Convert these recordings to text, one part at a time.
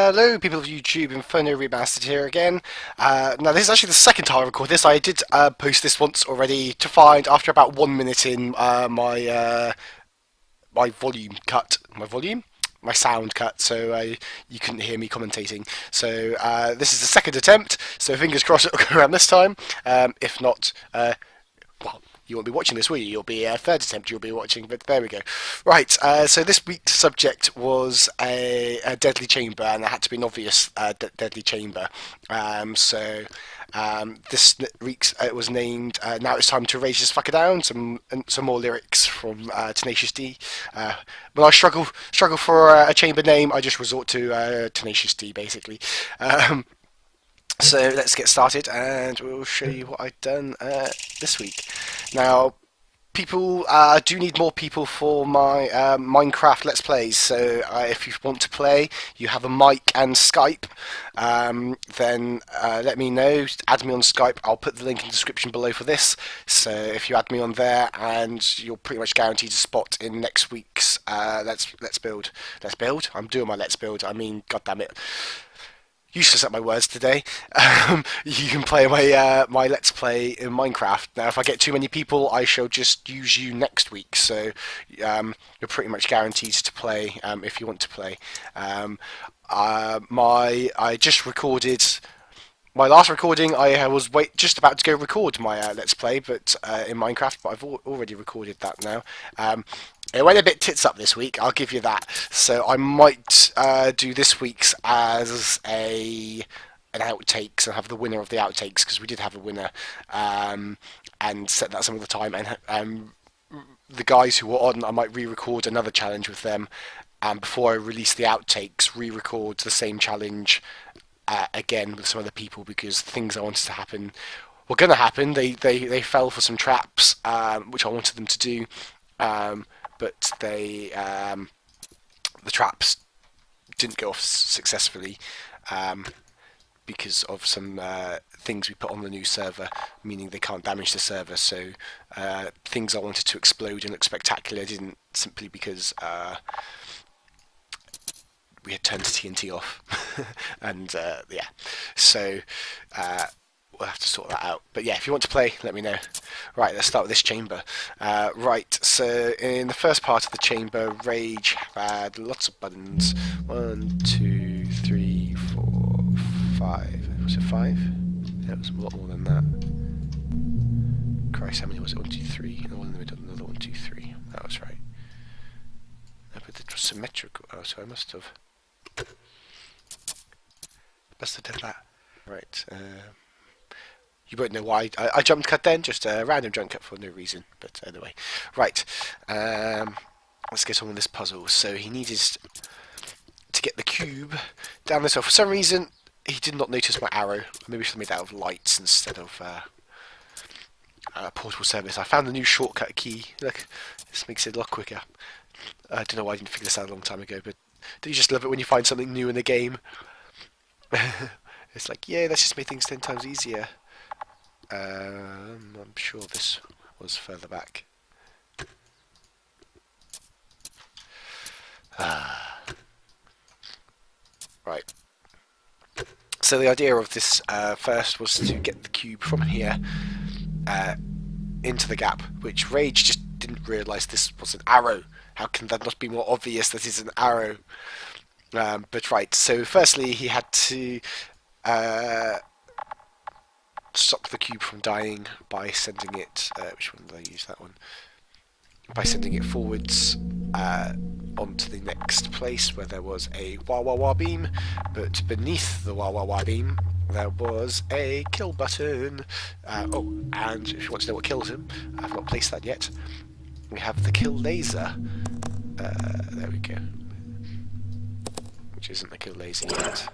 Hello, people of YouTube, InfernoRemastered here again. Now, this is actually the second time I record this. I did post this once already to find, after about 1 minute in, my volume cut. My volume? My sound cut, so you couldn't hear me commentating. So this is the second attempt, so fingers crossed it'll go around this time. If not, well, you won't be watching this, will you? You'll be a third attempt you'll be watching, but there we go. Right, so this week's subject was a deadly chamber, and it had to be an obvious deadly chamber. This week's it was named Now It's Time to Rage This Fucker Down, some more lyrics from Tenacious D. When I struggle for a chamber name, I just resort to Tenacious D, basically. So let's get started, and we'll show you what I've done this week. Now, people do need more people for my Minecraft Let's Plays. So if you want to play, you have a mic and Skype, then let me know. Add me on Skype. I'll put the link in the description below for this. So if you add me on there, and you're pretty much guaranteed a spot in next week's Let's Build. Let's Build. I'm doing my Let's Build. I mean, God damn it. Useless at my words today. You can play my Let's Play in Minecraft. Now, if I get too many people, I shall just use you next week. So you're pretty much guaranteed to play if you want to play. I just recorded my last recording. I was just about to go record my Let's Play, but in Minecraft. But I've already recorded that now. It went a bit tits up this week, I'll give you that. So I might do this week's as an outtakes and have the winner of the outtakes, because we did have a winner, and set that some of the time. And the guys who were on, I might re-record another challenge with them, and before I release the outtakes, re-record the same challenge again with some other people, because things I wanted to happen were going to happen. They fell for some traps, which I wanted them to do. But the traps didn't go off successfully because of some things we put on the new server, meaning they can't damage the server. So things I wanted to explode and look spectacular didn't, simply because we had turned the TNT off. And yeah, so we'll have to sort that out. But yeah, if you want to play, let me know. Right, let's start with this chamber. Right, so in the first part of the chamber, Rage had lots of buttons. 1, 2, 3, 4, 5. Was it 5? Yeah, it was a lot more than that. Christ, how many was it? 1, 2, 3. And one in the middle, another 1, 2, 3. That was right. No, but it was symmetrical. Oh, so I must have done that. Right, you won't know why I jumped cut then, just a random jump cut for no reason, but anyway. Right, let's get on with this puzzle. So he needed to get the cube down this. For some reason, he did not notice my arrow. Maybe I should have made that out of lights instead of portable service. I found the new shortcut key. Look, this makes it a lot quicker. I don't know why I didn't figure this out a long time ago, but do you just love it when you find something new in the game? It's like, yeah, that's just made things 10 times easier. I'm sure this was further back. Right. So the idea of this first was to get the cube from here into the gap, which Rage just didn't realise this was an arrow. How can that not be more obvious that it's an arrow? But right, so firstly he had to stop the cube from dying by sending it, which one did I use? That one. By sending it forwards onto the next place where there was a wah wah wah beam, but beneath the wah wah wah beam there was a kill button. Oh, and if you want to know what kills him, I've not placed that yet. We have the kill laser. There we go. Which isn't the kill laser yet.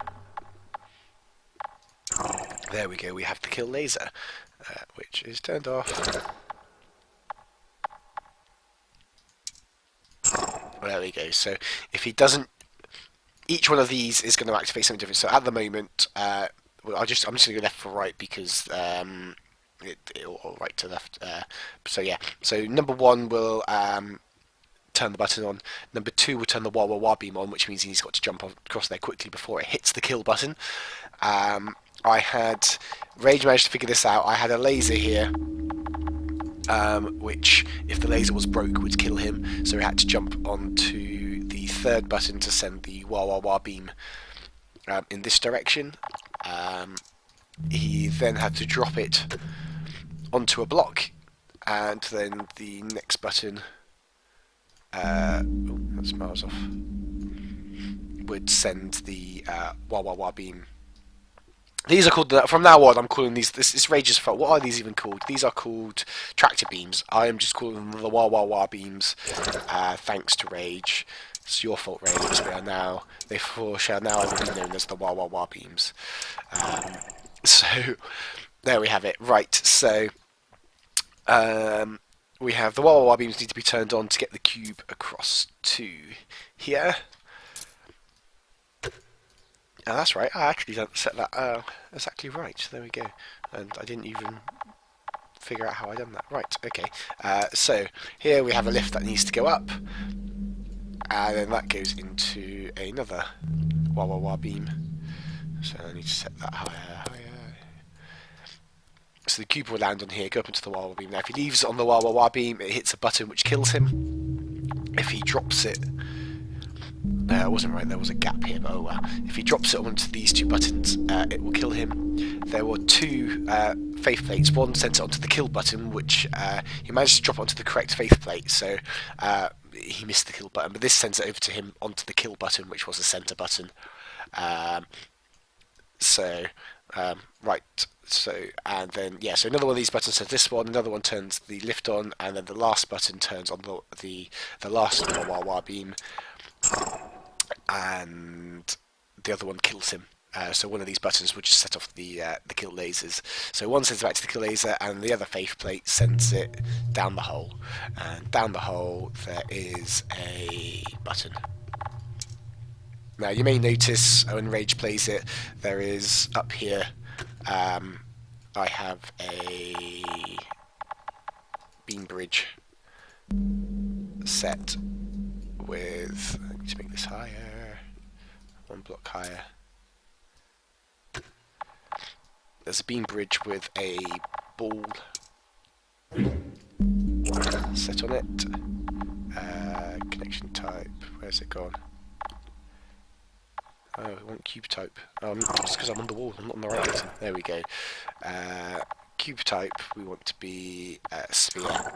There we go, we have the kill laser, which is turned off. There we go, so if he doesn't, each one of these is going to activate something different. So at the moment, I'm just going to go left for right, because or right to left. So yeah, so number 1 will turn the button on. Number 2 will turn the wah wah wah beam on, which means he's got to jump across there quickly before it hits the kill button. I had Rage managed to figure this out. I had a laser here, which, if the laser was broke, would kill him. So he had to jump onto the 3rd button to send the wah wah wah beam in this direction. He then had to drop it onto a block, and then the next button, that's miles off, would send the wah wah wah beam. These are called, from now on I'm calling these, this is Rage's fault. What are these even called? These are called tractor beams. I am just calling them the wah wah wah beams, thanks to Rage. It's your fault, Rage. They shall now ever be known as the wah wah wah beams. So there we have it. Right, so we have the wah wah wah beams need to be turned on to get the cube across to here. Oh, that's right. I actually don't set that exactly right. There we go. And I didn't even figure out how I done that. Right, okay. So here we have a lift that needs to go up, and then that goes into another wah wah wah beam. So I need to set that higher. So the cube will land on here, go up into the wah wah beam. Now if he leaves it on the wah wah wah beam, it hits a button which kills him. If he drops it, it wasn't right, there was a gap here, but oh well. If he drops it onto these 2 buttons, it will kill him. There were 2 faith plates. One sent it onto the kill button, which he managed to drop onto the correct faith plate, so he missed the kill button, but this sends it over to him onto the kill button, which was the center button. Right, so, and then, yeah, so another one of these buttons turns this one, another one turns the lift on, and then the last button turns on the last wah wah wah beam, and the other one kills him. So one of these buttons will just set off the kill lasers. So one sends it back to the kill laser, and the other faith plate sends it down the hole. And down the hole there is a button. Now you may notice when Rage plays it, there is up here, I have a beam bridge set with, I need to make this higher, 1 block higher. There's a beam bridge with a ball set on it. Connection type, where's it gone? Oh, I want cube type. Just because I'm on the wall, I'm not on the right button. There we go. Cube type, we want to be sphere.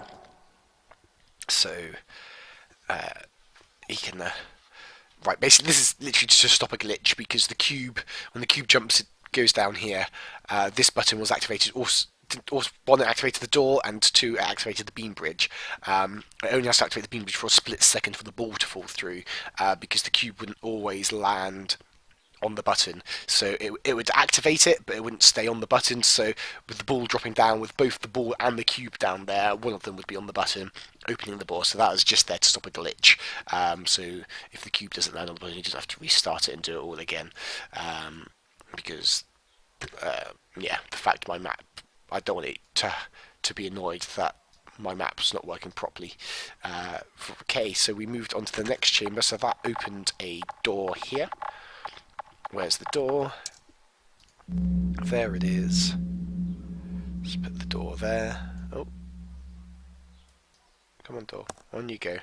So, he can... right, basically this is literally just to stop a glitch, because the cube, when the cube jumps, it goes down here. This button was activated, one, it activated the door, and 2, it activated the beam bridge. It only has to activate the beam bridge for a split second for the ball to fall through, because the cube wouldn't always land on the button. So it would activate it, but it wouldn't stay on the button. So with the ball dropping down, with both the ball and the cube down there, one of them would be on the button, opening the ball. So that was just there to stop a glitch. So if the cube doesn't land on the button, you just have to restart it and do it all again. Because, yeah, the fact my map, I don't want it to be annoyed that my map's not working properly. Okay, so we moved on to the next chamber, so that opened a door here. Where's the door? There it is. Let's put the door there. Oh. Come on, door. On you go.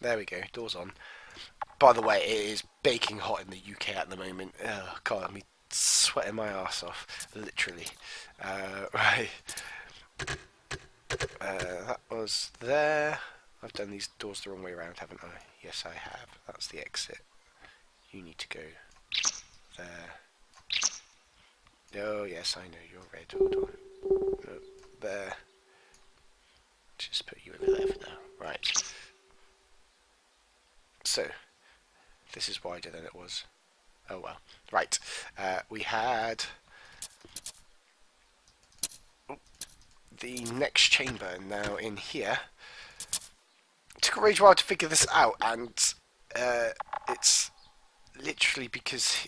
There we go, door's on. By the way, it is baking hot in the UK at the moment. Oh, God, I'm sweating my ass off, literally. Right. That was there. I've done these doors the wrong way around, haven't I? Yes, I have. That's the exit. You need to go there. Oh, yes, I know, you're red. Hold on. No, there. Just put you in there for now. Right. So, this is wider than it was. Oh well. Right. We had the next chamber now in here. It took a Rage while to figure this out, and it's literally because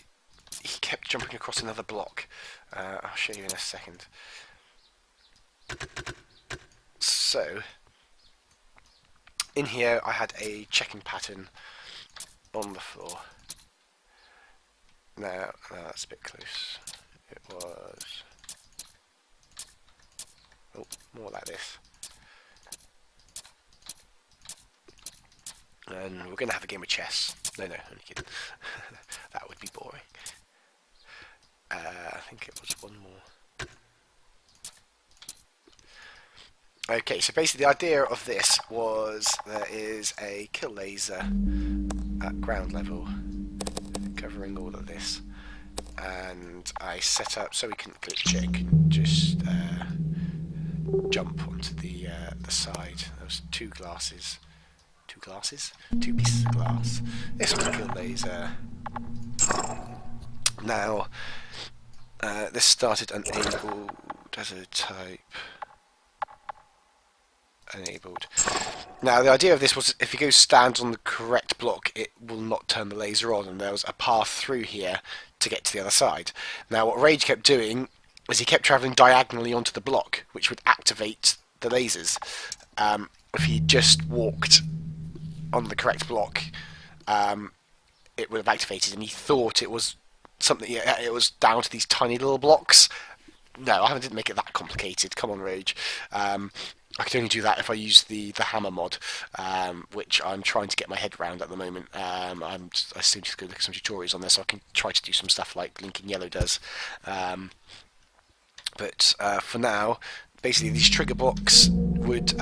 he kept jumping across another block. I'll show you in a second. So, in here I had a checking pattern on the floor. Now that's a bit close. It was more like this. And we're going to have a game of chess. No, only kidding. That would be boring. I think it was one more. Okay, so basically the idea of this was there is a kill laser at ground level covering all of this, and I set up so we couldn't glitch it, can just jump onto the side. There was two pieces of glass. This was a kill laser. Now this started enabled as a type. Enabled. Now the idea of this was if you go stand on the correct block, it will not turn the laser on, and there was a path through here to get to the other side. Now what Rage kept doing is he kept travelling diagonally onto the block, which would activate the lasers. If he just walked on the correct block, it would have activated, and he thought it was something. It was down to these tiny little blocks. No, I didn't make it that complicated. Come on, Rage. I could only do that if I use the hammer mod, which I'm trying to get my head around at the moment. I seem to go look at some tutorials on this, so I can try to do some stuff like Link in Yellow does. But for now, basically these trigger blocks would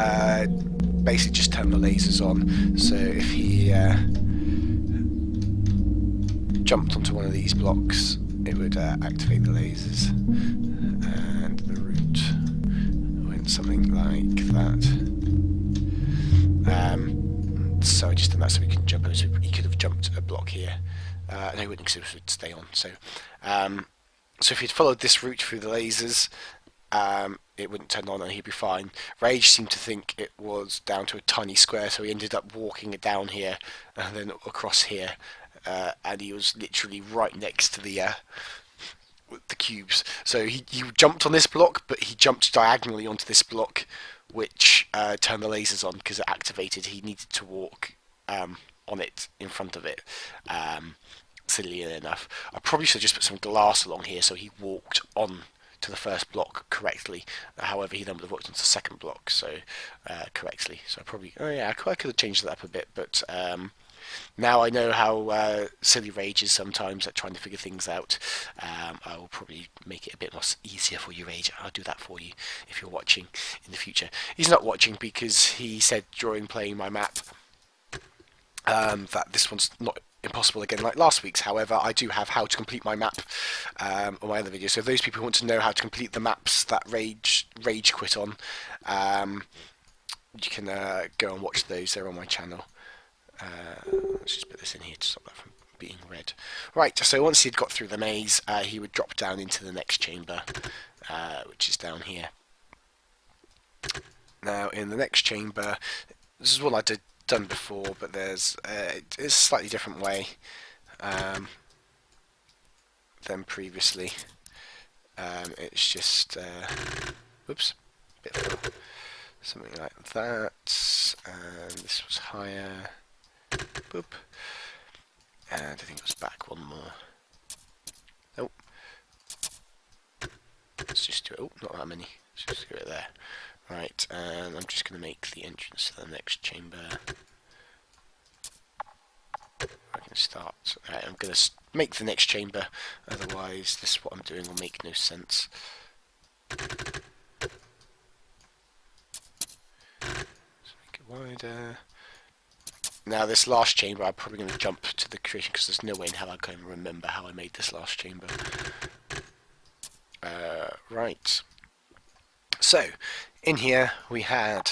basically just turn the lasers on. So if he jumped onto one of these blocks, it would activate the lasers, and the route went something like that. So I just did that so we can jump over. So he could have jumped a block here. No, he wouldn't, because it would stay on. So, so if he'd followed this route through the lasers, it wouldn't turn on and he'd be fine. Rage seemed to think it was down to a tiny square, so he ended up walking it down here and then across here, and he was literally right next to the cubes. So he jumped on this block, but he jumped diagonally onto this block, which turned the lasers on because it activated. He needed to walk on it, in front of it. Silly enough. I probably should just put some glass along here so he walked on to the first block correctly. However, he then would have walked onto the second block correctly. So I probably, I could have changed that up a bit, but now I know how silly Rage is sometimes at trying to figure things out. I will probably make it a bit more easier for you, Rage. I'll do that for you if you're watching in the future. He's not watching because he said during playing my map that this one's not impossible again like last week's. However, I do have how to complete my map on my other video, so if those people who want to know how to complete the maps that Rage quit on, you can go and watch those. They're on my channel. Let's just put this in here to stop that from being read. Right, so once he'd got through the maze, he would drop down into the next chamber, which is down here. Now in the next chamber, this is one I done before, but there's it's a slightly different way than previously. It's just whoops, bit low. Something like that, and this was higher. Boop. And I think it was back one more. Nope. Let's just do it. Oh, not that many. Let's just do it there. Right, and I'm just going to make the entrance to the next chamber. I can start. Right, I'm going to make the next chamber, otherwise this what I'm doing will make no sense. Let's make it wider. Now this last chamber I'm probably going to jump to the creation because there's no way in hell I can remember how I made this last chamber. Right. So, in here we had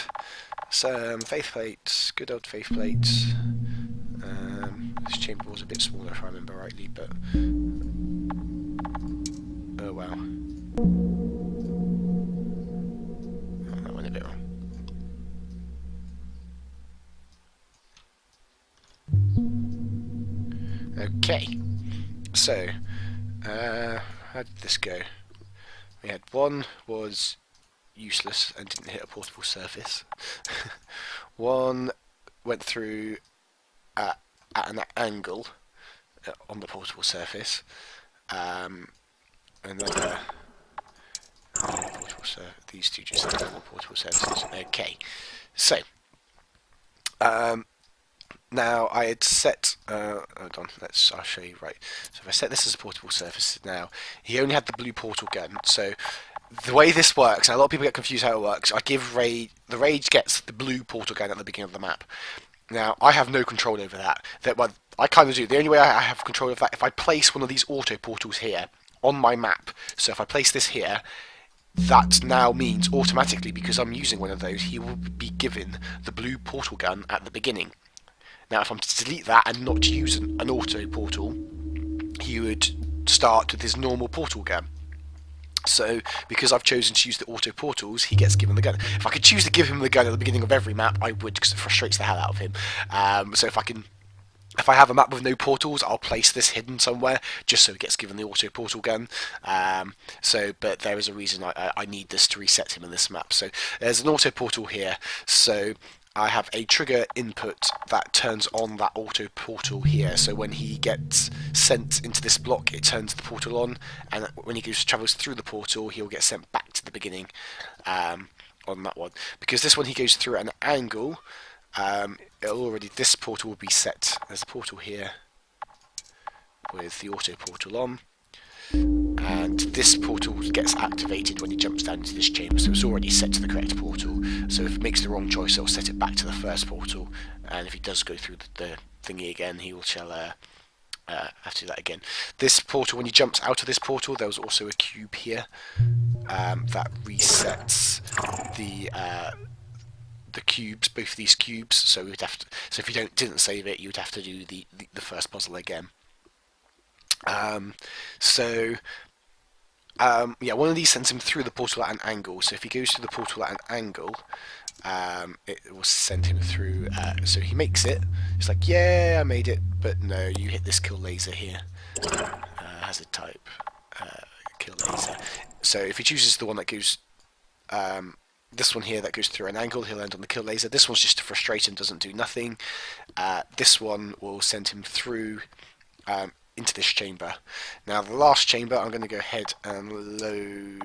some faith plates, good old faith plates. This chamber was a bit smaller if I remember rightly, but oh well. Oh, that went a bit wrong. Okay, so how did this go? We had one was useless and didn't hit a portable surface. One went through at an angle on the portable surface. Another portable surface. These two just have normal portable surfaces. Okay, so now I had set. Hold on, I'll show you. Right. So if I set this as a portable surface now, he only had the blue portal gun. So the way this works, and a lot of people get confused how it works. I give Rage. The Rage gets the blue portal gun at the beginning of the map. Now I have no control over that. I kind of do. The only way I have control of that if I place one of these auto portals here on my map. So if I place this here, that now means automatically, because I'm using one of those, he will be given the blue portal gun at the beginning. Now if I'm to delete that and not to use an auto portal, he would start with his normal portal gun. So because I've chosen to use the auto portals, he gets given the gun. If I could choose to give him the gun at the beginning of every map, I would, because it frustrates the hell out of him. So if I have a map with no portals, I'll place this hidden somewhere just so he gets given the auto portal gun. But there is a reason I need this to reset him in this map. So there's an auto portal here. So I have a trigger input that turns on that auto portal here. So when he gets sent into this block, it turns the portal on, and when he travels through the portal, he'll get sent back to the beginning on that one. Because this one he goes through at an angle. This portal will be set. There's a portal here with the auto portal on, and this portal gets activated when he jumps down into this chamber, so it's already set to the correct portal. So if it makes the wrong choice, it'll set it back to the first portal, and if he does go through the thingy again, he shall have to do that again. This portal, when he jumps out of this portal, there was also a cube here that resets the cubes, both of these cubes. So we'd have to. So if you didn't save it, you'd have to do the first puzzle again. One of these sends him through the portal at an angle. So if he goes through the portal at an angle, it will send him through. So he makes it. It's like, yeah, I made it, but no, you hit this kill laser here. Hazard type kill laser. So if he chooses the one that goes. This one here that goes through an angle, he'll end on the kill laser. This one's just to frustrate him, doesn't do nothing. This one will send him through into this chamber. Now the last chamber, I'm going to go ahead and load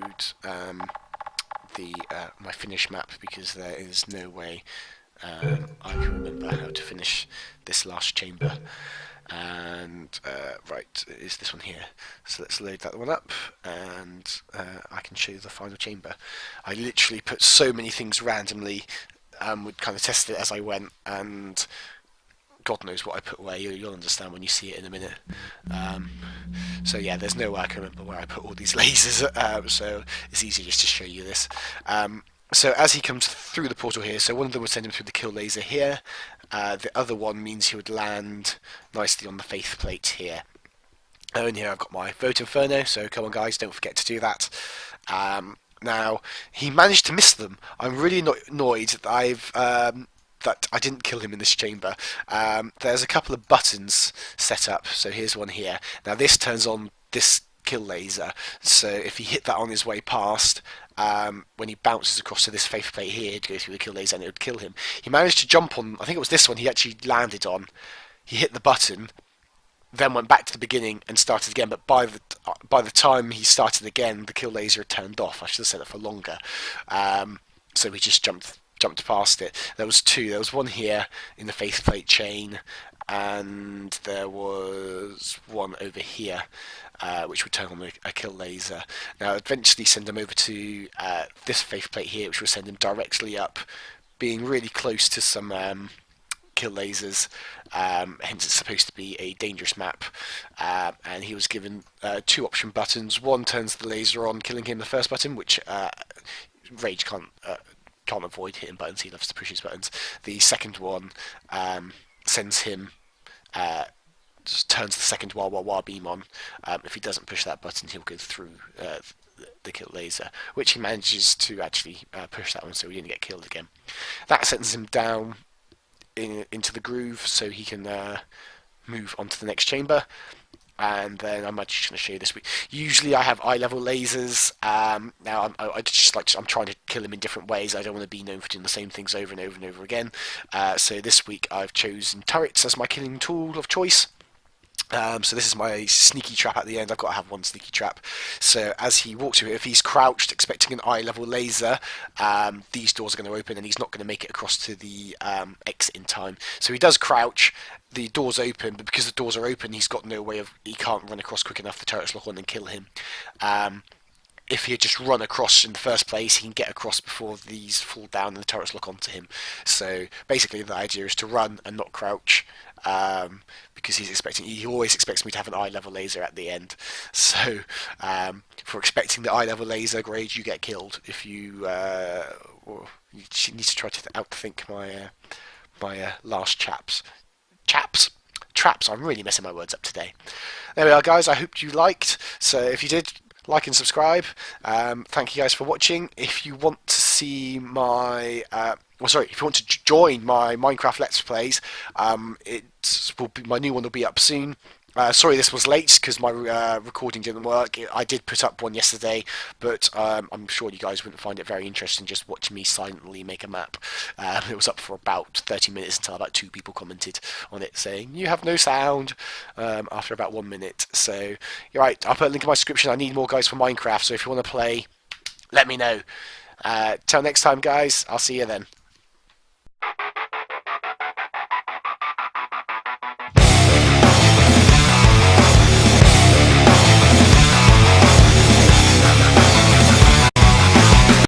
my finish map, because there is no way I can remember how to finish this last chamber. And right, is this one here. So let's load that one up, and I can show you the final chamber. I literally put so many things randomly, would kind of test it as I went, and God knows what I put away. You'll understand when you see it in a minute. So yeah, there's no way I can remember where I put all these lasers, so it's easy just to show you this. So as he comes through the portal here, so one of them would send him through the kill laser here. The other one means he would land nicely on the faith plate here. And here I've got my Vote Inferno, so come on guys, don't forget to do that. Now, he managed to miss them. I'm really annoyed that that I didn't kill him in this chamber. There's a couple of buttons set up, so here's one here. Now this turns on this kill laser, so if he hit that on his way past, when he bounces across to this faith plate here, he'd go through the kill laser and it would kill him. He managed to jump on, I think it was this one he actually landed on. He hit the button, then went back to the beginning and started again, but by the time he started again, the kill laser had turned off. I should have set it for longer. So he just jumped past it. There was two. There was one here in the faith plate chain, and there was one over here, which would turn on a kill laser. Now, eventually send him over to this faith plate here, which will send him directly up, being really close to some kill lasers. Hence, it's supposed to be a dangerous map. And he was given two option buttons. One turns the laser on, killing him. The first button, which Rage can't avoid hitting buttons. He loves to push his buttons. The second one sends him. Just turns the second wah beam on. If he doesn't push that button, he'll go through the kill laser, which he manages to actually push that one, so he didn't get killed again. That sends him down into the groove, so he can move on to the next chamber. and then I'm just going to show you this week. Usually I have eye level lasers. Now I'm trying to kill them in different ways. I don't want to be known for doing the same things over and over and over again. So this week I've chosen turrets as my killing tool of choice. So this is my sneaky trap at the end. I've got to have one sneaky trap. So as he walks through, if he's crouched expecting an eye level laser, these doors are going to open and he's not going to make it across to the exit in time. So he does crouch, the doors open, but because the doors are open, he can't run across quick enough. The turrets lock on and kill him. If he had just run across in the first place, he can get across before these fall down and the turrets lock onto him. So basically, the idea is to run and not crouch, because he always expects me to have an eye level laser at the end. So for expecting the eye level laser grade, you get killed if you. You need to try to outthink my last traps. I'm really messing my words up today. There we are, guys. I hope you liked. So if you did, like and subscribe. Thank you guys for watching. If you want to see my if you want to join my Minecraft Let's Plays, my new one will be up soon. Sorry this was late because my recording didn't work. I did put up one yesterday, but I'm sure you guys wouldn't find it very interesting just watching me silently make a map. It was up for about 30 minutes until about 2 people commented on it saying, "You have no sound," after about 1 minute. So, you're right, I'll put a link in my description. I need more guys for Minecraft, so if you want to play, let me know. Till next time, guys, I'll see you then.